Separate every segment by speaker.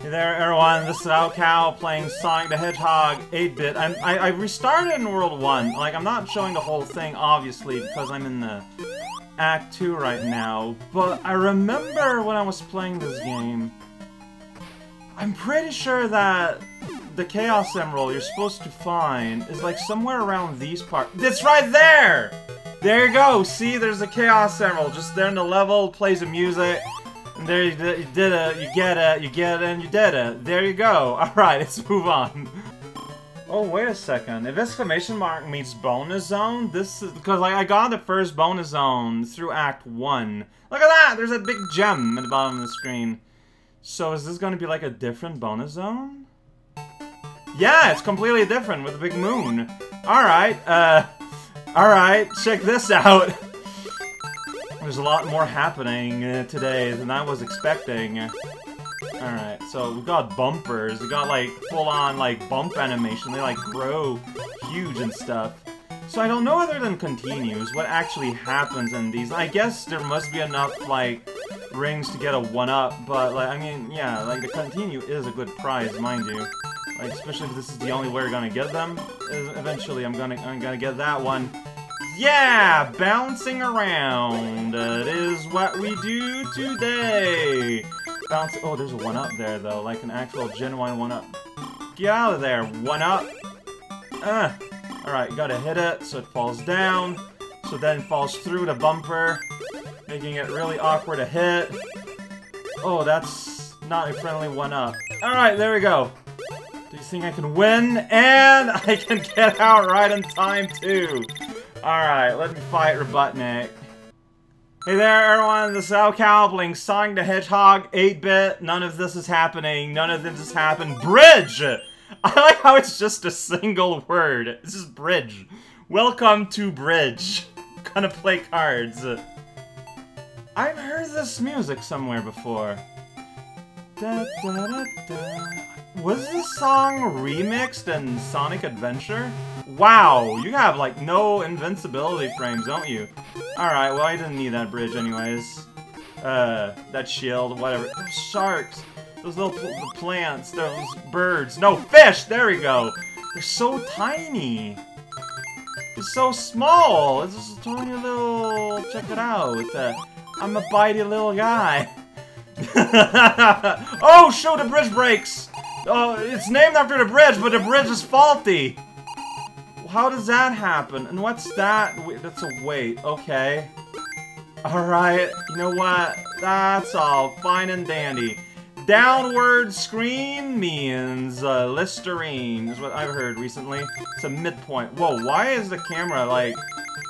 Speaker 1: Hey there, everyone. This is Cow playing Sonic the Hedgehog 8-bit. I restarted in World 1. Like, I'm not showing the whole thing, obviously, because I'm in the Act 2 right now. But I remember when I was playing this game, I'm pretty sure that the Chaos Emerald you're supposed to find is, like, somewhere around these parts. It's right there! There you go! See, there's a Chaos Emerald just there in the level, plays the music. And there you did it, you get it, and you did it. There you go. Alright, let's move on. Oh, wait a second. If exclamation mark means bonus zone, this is because like, I got the first bonus zone through Act 1. Look at that! There's a big gem at the bottom of the screen. So is this gonna be like a different bonus zone? Yeah, it's completely different with a big moon. Alright, alright, check this out. There's a lot more happening today than I was expecting. Alright, so we got bumpers. We got like full-on like bump animation. They like grow huge and stuff. So I don't know other than continues what actually happens in these. I guess there must be enough like rings to get a 1-up, but like I mean, yeah, like the continue is a good prize, mind you. Like especially if this is the only way we're gonna get them. Eventually I'm gonna get that one. Yeah! Bouncing around! That is what we do today! Bounce- oh, there's a 1-up there, though. Like an actual genuine 1-up. Get out of there! 1-up! Alright, gotta hit it so it falls down. So then it falls through the bumper. Making it really awkward to hit. Oh, that's not a friendly 1-up. Alright, there we go. Do you think I can win? And I can get out right in time, too! Alright, let me fight Robotnik. Hey there, everyone, this is Cow playing Sonic the Hedgehog 8-bit. None of this is happening. None of this has happened. Bridge! I like how it's just a single word. It's just bridge. Welcome to Bridge. Gonna play cards. I've heard this music somewhere before. Da, da, da, da. Was this song remixed in Sonic Adventure? Wow, you have like no invincibility frames, don't you? Alright, well I didn't need that bridge anyways. That shield, whatever. Those sharks, those little plants, those birds. No, fish! There we go! They're so tiny! It's so small! It's just a tiny little... check it out. I'm a bitey little guy. Oh, shoot, the bridge breaks! Oh, it's named after the bridge, but the bridge is faulty! How does that happen? And what's that? Wait, that's a weight. Okay. Alright, you know what? That's all fine and dandy. Downward screen means Listerine, is what I've heard recently. It's a midpoint. Whoa, why is the camera, like,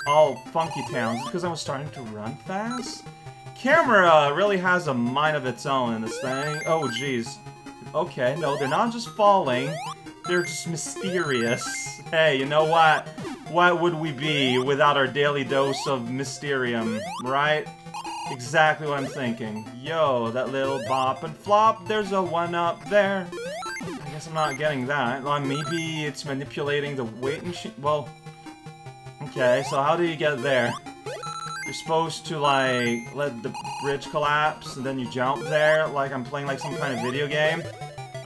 Speaker 1: all funky towns? Is it because I was starting to run fast? Camera really has a mind of its own in this thing. Oh, jeez. Okay, no, they're not just falling. They're just mysterious. Hey, you know what? What would we be without our daily dose of Mysterium, right? Exactly what I'm thinking. Yo, that little bop and flop, there's a 1-up there. I guess I'm not getting that. Well, maybe it's manipulating the weight machine. Well, okay, so how do you get there? You're supposed to, like, let the bridge collapse, and then you jump there, like I'm playing, like, some kind of video game.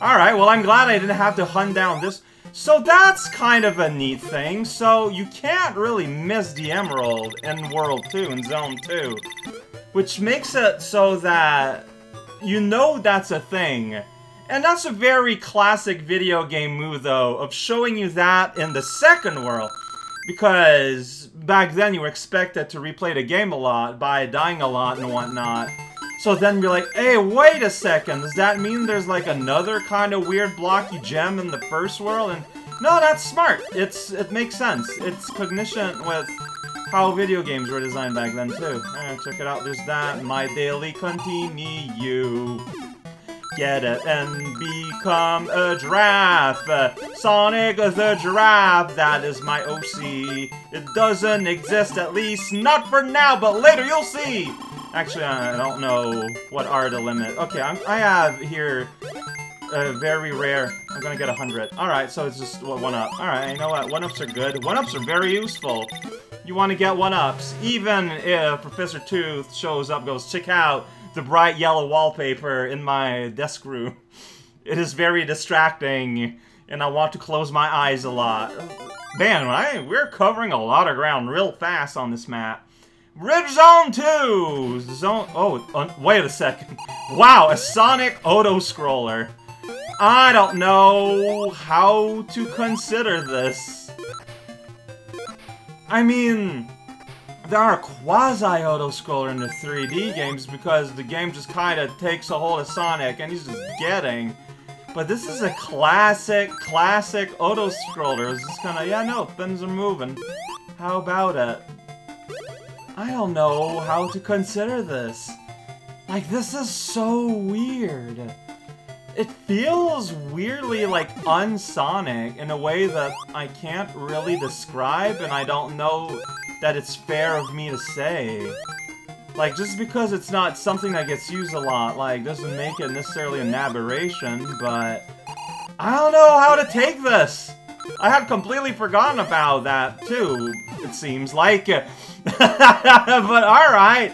Speaker 1: Alright, well, I'm glad I didn't have to hunt down this. So that's kind of a neat thing. So you can't really miss the Emerald in World 2, in Zone 2. Which makes it so that you know that's a thing. And that's a very classic video game move, though, of showing you that in the second world. Because back then you were expected to replay the game a lot by dying a lot and whatnot. So then you're like, hey, wait a second, does that mean there's like another kind of weird blocky gem in the first world? And no, that's smart. It makes sense. It's cognition with how video games were designed back then too. Check it out, there's that. My daily continue. Get it and become a giraffe. Sonic the Giraffe, that is my OC. It doesn't exist, at least not for now, but later you'll see. Actually, I don't know what are the limit. Okay, I have here very rare. I'm gonna get 100. Alright, so it's just 1-up. Alright, you know what? 1-ups are good. 1-ups are very useful. You want to get 1-ups. Even if Professor Tooth shows up, goes, check out the bright yellow wallpaper in my desk room. It is very distracting, and I want to close my eyes a lot. Man, we're covering a lot of ground real fast on this map. Bridge Zone 2! Wait a second. Wow, a Sonic auto-scroller. I don't know how to consider this. I mean, there are quasi-auto-scroller in the 3D games because the game just kind of takes a hold of Sonic and he's just getting. But this is a classic auto-scroller. It's just kind of, yeah, no, things are moving. How about it? I don't know how to consider this. Like, this is so weird. It feels weirdly like unsonic in a way that I can't really describe, and I don't know that it's fair of me to say. Like, just because it's not something that gets used a lot, like, doesn't make it necessarily an aberration, but I don't know how to take this. I had completely forgotten about that, too, it seems like. But alright.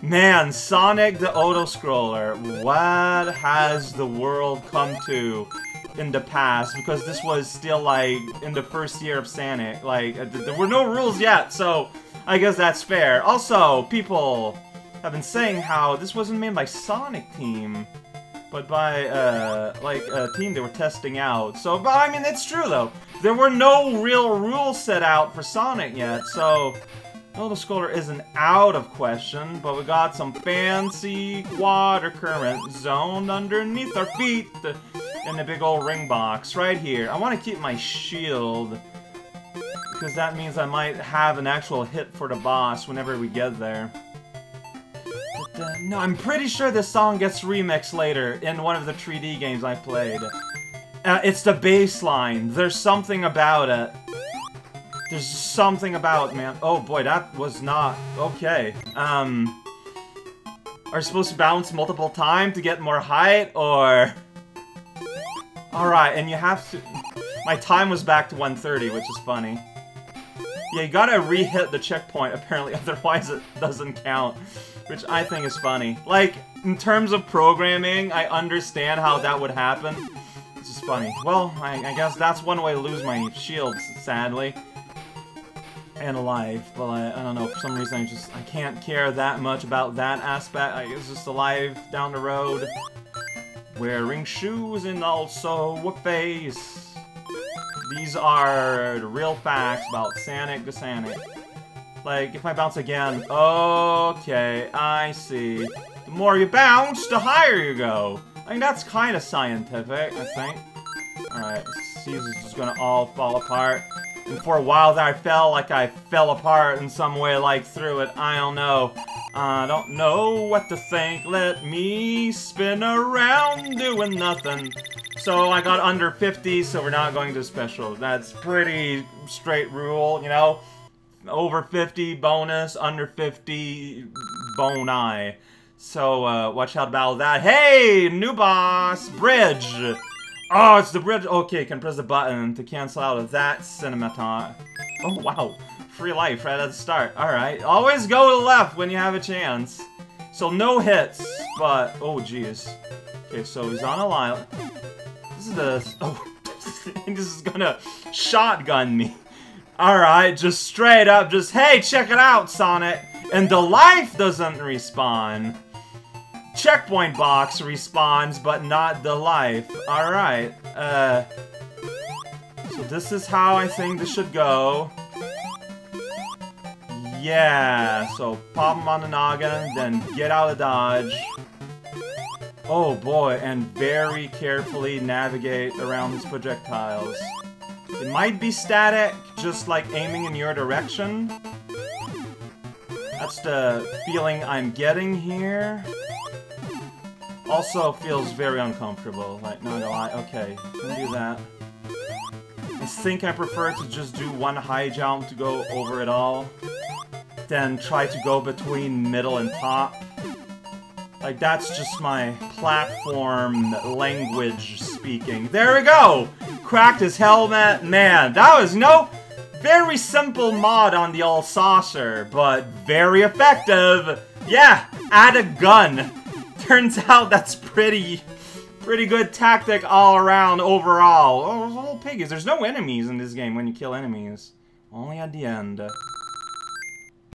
Speaker 1: Man, Sonic the Auto-Scroller. What has the world come to in the past? Because this was still, like, in the first year of Sonic. Like, there were no rules yet, so I guess that's fair. Also, people have been saying how this wasn't made by Sonic Team, but by, like, a team they were testing out. So, but, I mean, it's true, though. There were no real rules set out for Sonic yet, so Auto-Scroller isn't out of question, but we got some fancy water current zoned underneath our feet in the big old ring box right here. I want to keep my shield, because that means I might have an actual hit for the boss whenever we get there. But, no, I'm pretty sure this song gets remixed later in one of the 3D games I played. It's the bass line. There's something about it. There's something about, man. Oh boy, that was not okay. Are you supposed to bounce multiple times to get more height, or? Alright, and you have to. My time was back to 130, which is funny. Yeah, you gotta re-hit the checkpoint apparently, otherwise it doesn't count, which I think is funny. Like, in terms of programming, I understand how that would happen. Which is funny. Well, I guess that's one way to lose my shields, sadly. And a life, but I don't know, for some reason I can't care that much about that aspect. It's just a life down the road. Wearing shoes and also a face. These are the real facts about Sonic the Sonic. Like, if I bounce again, okay, I see. The more you bounce, the higher you go. I mean, that's kind of scientific, I think. Alright, see, this is just gonna all fall apart. And for a while there, I felt like I fell apart in some way, like through it. I don't know. I don't know what to think. Let me spin around doing nothing. So I got under 50, so we're not going to special. That's pretty straight rule, you know? Over 50, bonus. Under 50, bone-eye. So, watch out about that. Hey! New boss! Bridge! Oh, it's the bridge. Okay, can press the button to cancel out of that cinematon. Oh, wow. Free life right at the start. Alright. Always go to the left when you have a chance. So, no hits, but... Oh, jeez. Okay, so he's on a line. This is the... Oh, this is gonna shotgun me. Alright, just straight up, just, hey, check it out, Sonic. And the life doesn't respawn. Checkpoint box respawns, but not the life. Alright, so this is how I think this should go. Yeah, so pop him on the noggin, then get out of dodge. Oh boy, and very carefully navigate around his projectiles. It might be static, just like aiming in your direction. That's the feeling I'm getting here. Also feels very uncomfortable, like, not gonna lie. Okay, can do that. I think I prefer to just do one high jump to go over it all, then try to go between middle and top. Like, that's just my platform language speaking. There we go! Cracked his helmet. Man, that was very simple mod on the old saucer, but very effective. Yeah, add a gun. Turns out that's pretty Pretty good tactic all around, overall. Oh, those little piggies. There's no enemies in this game when you kill enemies. Only at the end.